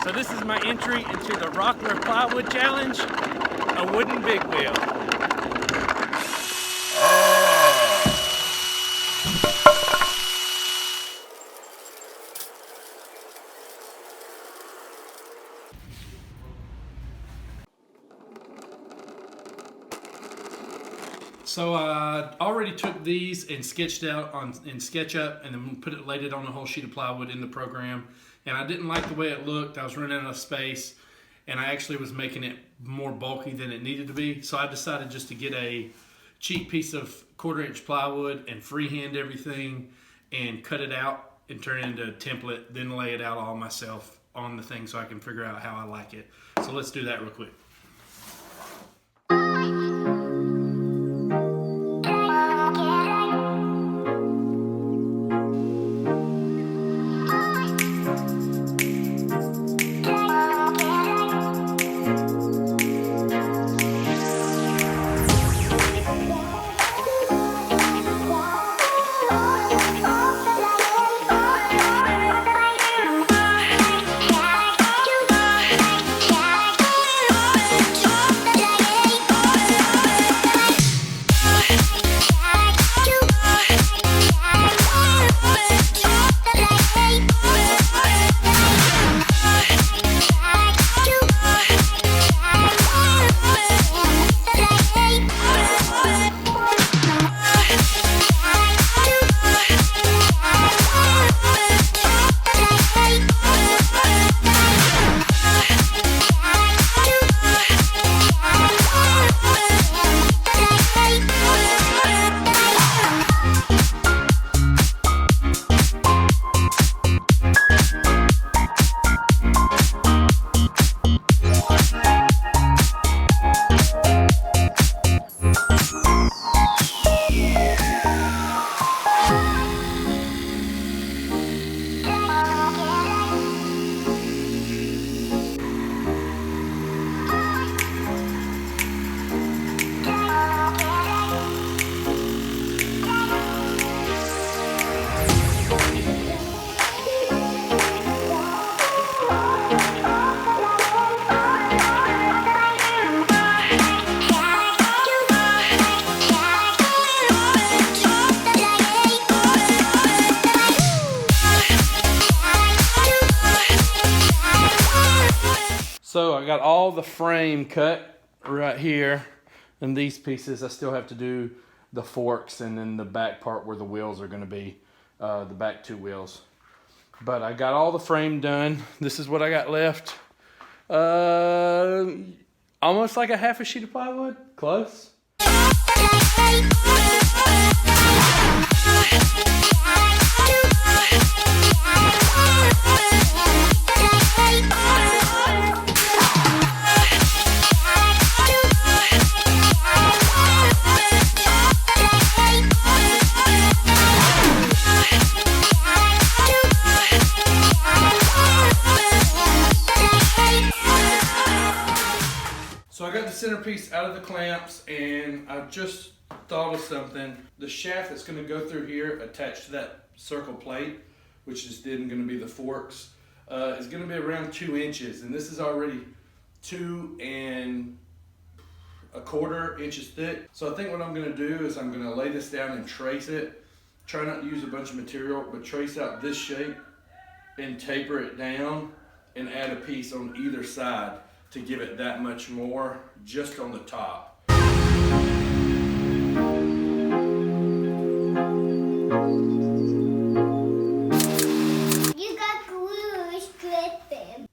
So this is my entry into the Rockler Plywood Challenge, a wooden big wheel. So I already took these and sketched out in SketchUp and then laid it on a whole sheet of plywood in the program. And I didn't like the way it looked. I was running out of space and I actually was making it more bulky than it needed to be. So I decided just to get a cheap piece of 1/4-inch plywood and freehand everything and cut it out and turn it into a template, then lay it out all myself on the thing so I can figure out how I like it. So let's do that real quick. So I got all the frame cut right here, and these pieces I still have to do the forks and then the back part where the wheels are going to be, the back 2 wheels. But I got all the frame done. This is what I got left. Almost like a half a sheet of plywood, close. So I got the centerpiece out of the clamps, and I just thought of something. The shaft that's going to go through here attached to that circle plate, which is then going to be the forks, is going to be around 2 inches, and this is already 2 1/4 inches thick. So I think what I'm going to do is I'm going to lay this down and trace it. Try not to use a bunch of material, but trace out this shape and taper it down and add a piece on either side to give it that much more just on the top. You got glue stripping.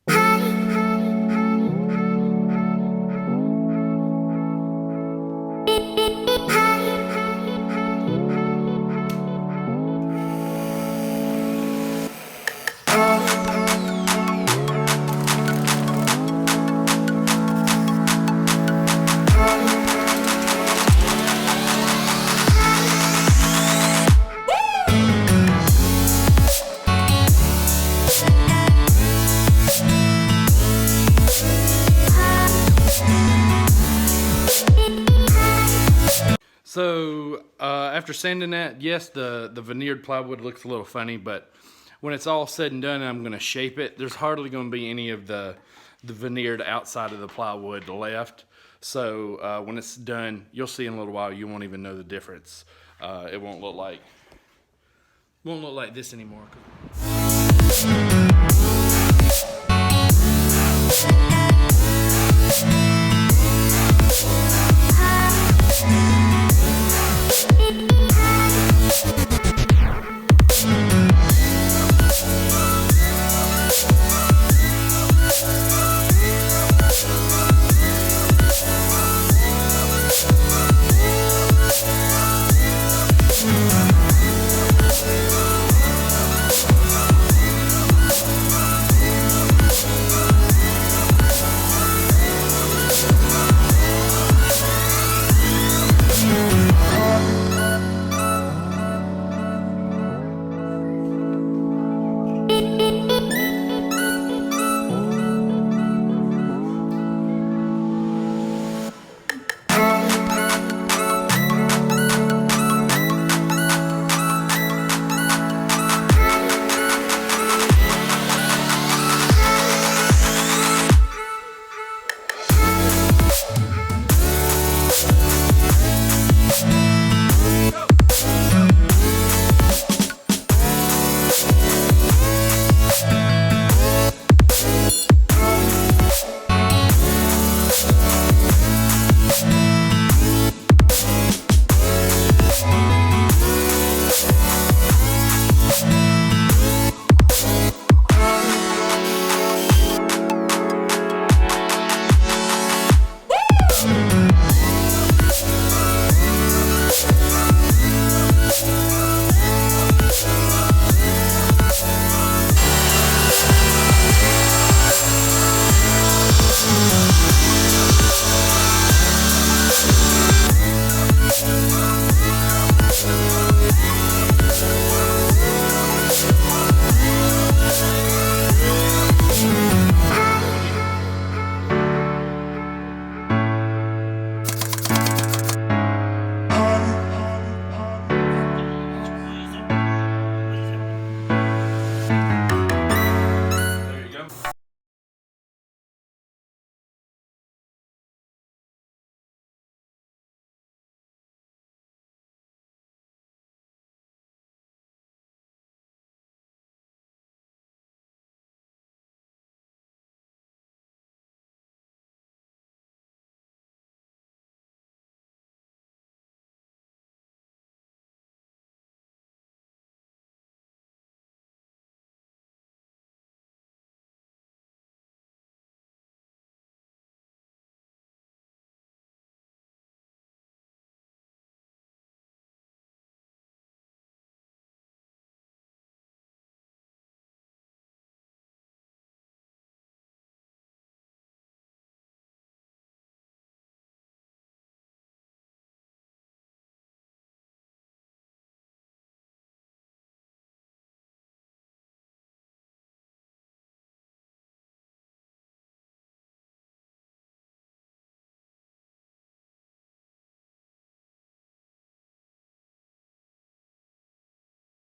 So after sanding that, yes, the veneered plywood looks a little funny, but when it's all said and done and I'm gonna shape it, there's hardly gonna be any of the veneered outside of the plywood left. So when it's done, you'll see in a little while, you won't even know the difference. It won't look like this anymore.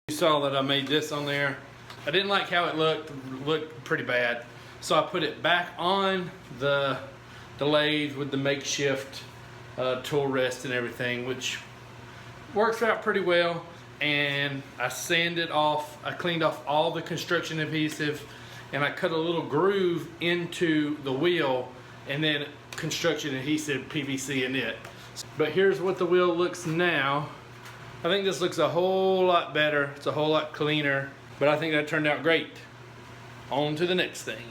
You saw that I made this on there. I didn't like how it looked pretty bad. So I put it back on the lathe with the makeshift tool rest and everything, which works out pretty well. And I sanded off, I cleaned off all the construction adhesive, and I cut a little groove into the wheel and then construction adhesive PVC in it. But here's what the wheel looks now. I think this looks a whole lot better. It's a whole lot cleaner, but I think that turned out great. On to the next thing.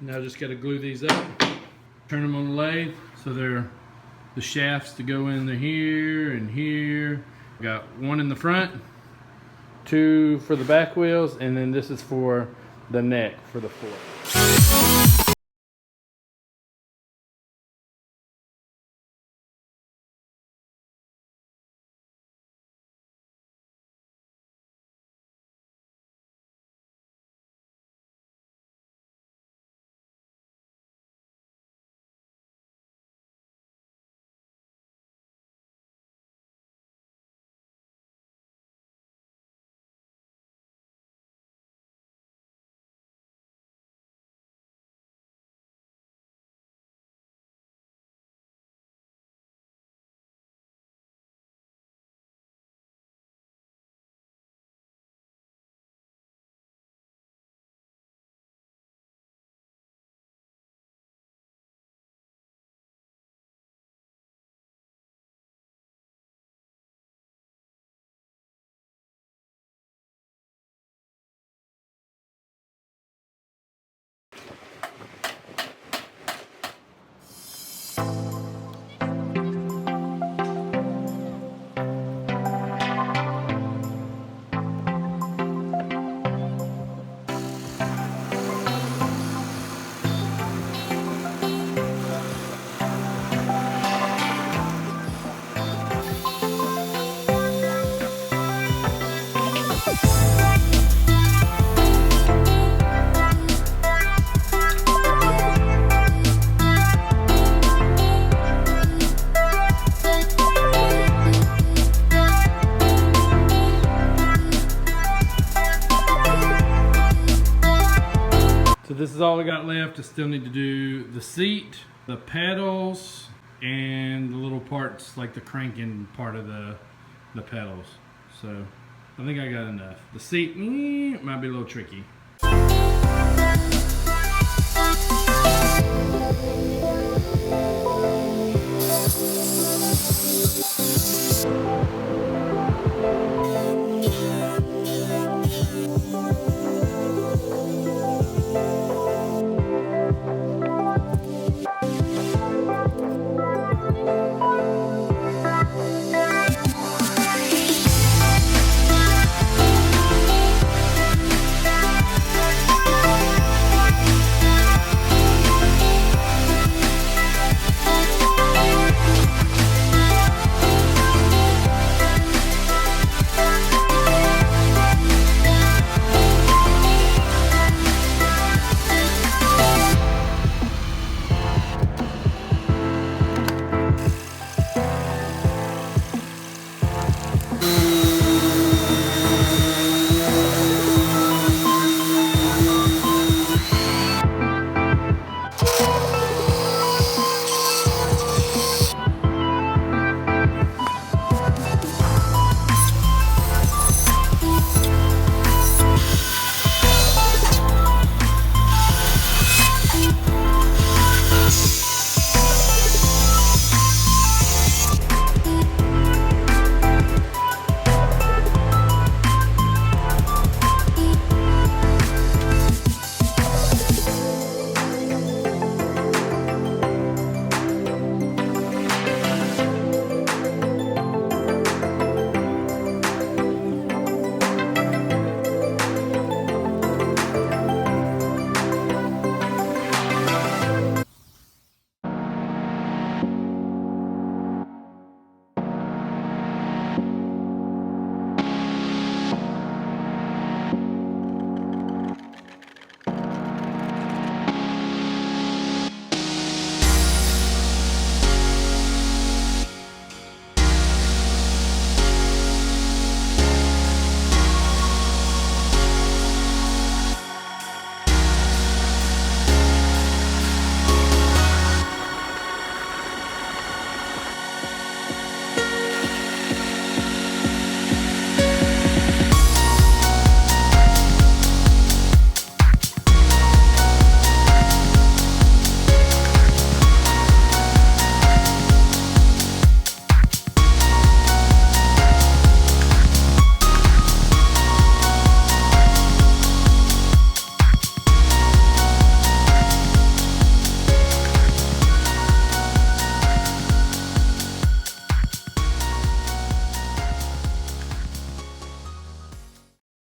Now just got to glue these up, turn them on the lathe so they're the shafts to go in here and here. Got one in the front, two for the back wheels, and then this is for the neck for the fork. So this is all I got left. I still need to do the seat, the pedals, and the little parts like the cranking part of the pedals. So I think I got enough. The seat might be a little tricky.